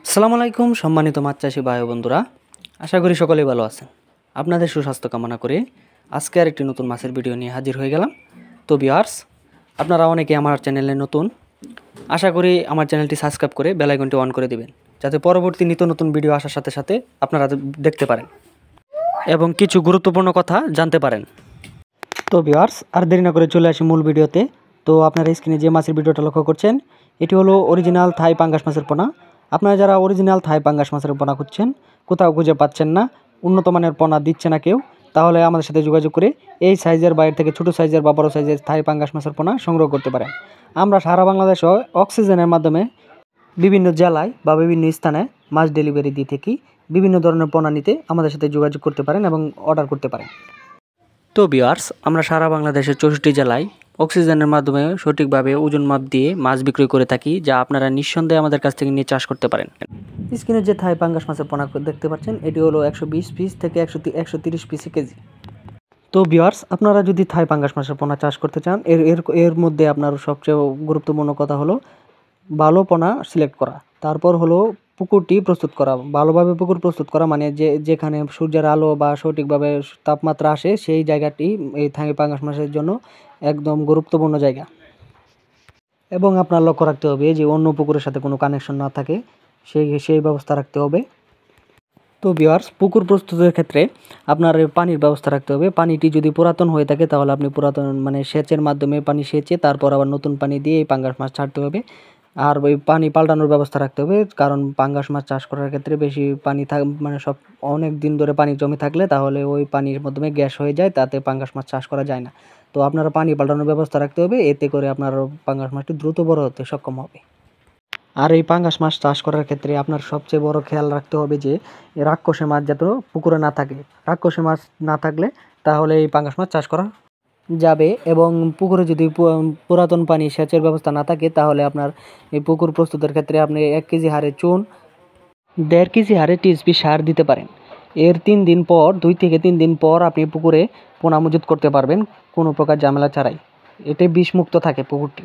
আসসালামু আলাইকুম সম্মানিত মাছ চাষি ভাই ও বন্ধুরা, আশা করি সকলেই ভালো আছেন। আপনাদের সুস্বাস্থ্য কামনা করে আজকে আর একটি নতুন মাছের ভিডিও নিয়ে হাজির হয়ে গেলাম। তো ভিউয়ার্স, আপনারা অনেকে আমার চ্যানেলে নতুন, আশা করি আমার চ্যানেলটি সাবস্ক্রাইব করে বেল আইকনটি অন করে দিবেন, যাতে পরবর্তী নিত্য নতুন ভিডিও আসার সাথে সাথে আপনারা দেখতে পারেন এবং কিছু গুরুত্বপূর্ণ কথা জানতে পারেন। তো ভিউয়ার্স, আর দেরি না করে চলে আসি মূল ভিডিওতে। তো আপনারা স্ক্রিনে যে মাছের ভিডিওটা লক্ষ্য করছেন, এটি হলো অরিজিনাল থাই পাঙ্গাস মাছের পোনা। আপনারা যারা অরিজিনাল থাই পাঙ্গাস মাছের পোনা খুঁজছেন, কোথাও খুঁজে পাচ্ছেন না, উন্নত মানের পোনা দিচ্ছে না কেউ, তাহলে আমাদের সাথে যোগাযোগ করে এই সাইজের বাইরে থেকে ছোটো সাইজের বা বড়ো সাইজের থাই পাঙ্গাস মাছের পোনা সংগ্রহ করতে পারেন। আমরা সারা বাংলাদেশে অক্সিজেনের মাধ্যমে বিভিন্ন জেলায় বা বিভিন্ন স্থানে মাছ ডেলিভারি দিয়ে থাকি। বিভিন্ন ধরনের পোনা নিতে আমাদের সাথে যোগাযোগ করতে পারেন এবং অর্ডার করতে পারেন। তো ভিউয়ার্স, আমরা সারা বাংলাদেশের 64 জেলায় অক্সিজেনের মাধ্যমে সঠিকভাবে ওজন মাপ দিয়ে মাছ বিক্রি করে থাকি, যা আপনারা নিঃসন্দেহে আমাদের কাছ থেকে নিয়ে চাষ করতে পারেন। স্ক্রিনে যে থাই পাঙ্গাস মাছের পোনা দেখতে পাচ্ছেন, এটি হলো 120 পিস থেকে 130 পিস কেজি। তো ভিউয়ার্স, আপনারা যদি থাই পাঙ্গাস মাছের পোনা চাষ করতে চান, এর মধ্যে আপনার সবচেয়ে গুরুত্বপূর্ণ কথা হলো ভালো পোনা সিলেক্ট করা। তারপর হলো পুকুরটি প্রস্তুত করা। ভালোভাবে পুকুর প্রস্তুত করা মানে যেখানে সূর্যের আলো বা সঠিকভাবে তাপমাত্রা আসে, সেই জায়গাটি এই থাই পাঙ্গাস মাছের জন্য একদম গুরুত্বপূর্ণ জায়গা। এবং আপনার লক্ষ্য রাখতে হবে যে অন্য পুকুরের সাথে কোনো কানেকশন না থাকে, সেই ব্যবস্থা রাখতে হবে। তো ভিউয়ার্স, পুকুর প্রস্তুতের ক্ষেত্রে আপনার পানির ব্যবস্থা রাখতে হবে। পানিটি যদি পুরাতন হয়ে থাকে, তাহলে আপনি পুরাতন মানে সেচের মাধ্যমে পানি সেচে তারপর আবার নতুন পানি দিয়ে এই পাঙ্গাস মাছ ছাড়তে হবে। আর ওই পানি পাল্টানোর ব্যবস্থা রাখতে হবে, কারণ পাঙ্গাস মাছ চাষ করার ক্ষেত্রে বেশি পানি মানে সব অনেক দিন ধরে পানি জমে থাকলে তাহলে ওই পানির মাধ্যমে গ্যাস হয়ে যায়, তাতে পাঙ্গাস মাছ চাষ করা যায় না। তো আপনারা পানি পাল্টানোর ব্যবস্থা রাখতে হবে, এতে করে আপনার পাঙ্গাস মাছটি দ্রুত বড় হতে সক্ষম হবে। আর এই পাঙ্গাস মাছ চাষ করার ক্ষেত্রে আপনার সবচেয়ে বড় খেয়াল রাখতে হবে যে রাক্ষসে মাছ যাতে পুকুরে না থাকে। রাক্ষসে মাছ না থাকলে তাহলে এই পাঙ্গাস মাছ চাষ করা যাবে। এবং পুকুরে যদি পুরাতন পানি সেচের ব্যবস্থা না থাকে, তাহলে আপনার এই পুকুর প্রস্তুতের ক্ষেত্রে আপনি 1 কেজি হারে চুন, 1.5 কেজি হারে টিএসপি সার দিতে পারেন। এর 3 দিন পর, 2 থেকে 3 দিন পর আপনি পুকুরে পোনা মজুত করতে পারবেন কোনো প্রকার ঝামেলা ছাড়াই। এতে বিষমুক্ত থাকে পুকুরটি।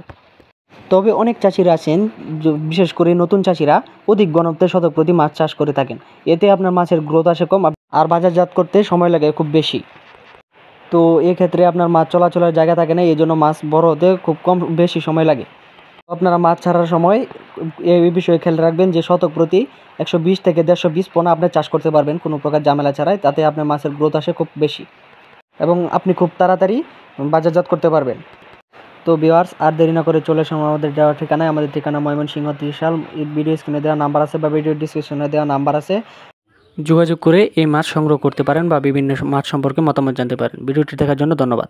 তবে অনেক চাষিরা আছেন, বিশেষ করে নতুন চাষিরা অধিক ঘনত্বে শতক প্রতি মাছ চাষ করে থাকেন। এতে আপনার মাছের গ্রোথ আসে কম আর বাজারজাত করতে সময় লাগে খুব বেশি। তো এক্ষেত্রে আপনার মাছ চলাচলের জায়গা থাকে না, এই জন্য মাছ বড় হতে খুব বেশি সময় লাগে। আপনারা মাছ ছাড়ার সময় এই বিষয়ে খেয়াল রাখবেন যে শতক প্রতি 120 থেকে 150 পোনা আপনি চাষ করতে পারবেন কোনো প্রকার ঝামেলা ছাড়াই। তাতে আপনার মাছের গ্রোথ আসে খুব বেশি এবং আপনি খুব তাড়াতাড়ি বাজারজাত করতে পারবেন। তো ভিউয়ার্স, আর দেরি না করে চলে আসুন আমাদের দেওয়া ঠিকানায়। আমাদের ঠিকানা ময়মনসিংহ ত্রিশাল। ভিডিও স্ক্রিনে দেওয়া নাম্বার আছে বা ভিডিও ডিসক্রিপশনে দেওয়া নাম্বার আছে, যোগাযোগ করে এই মাছ সংগ্রহ করতে পারেন বা বিভিন্ন মাছ সম্পর্কে মতামত জানতে পারেন। ভিডিওটি দেখার জন্য ধন্যবাদ।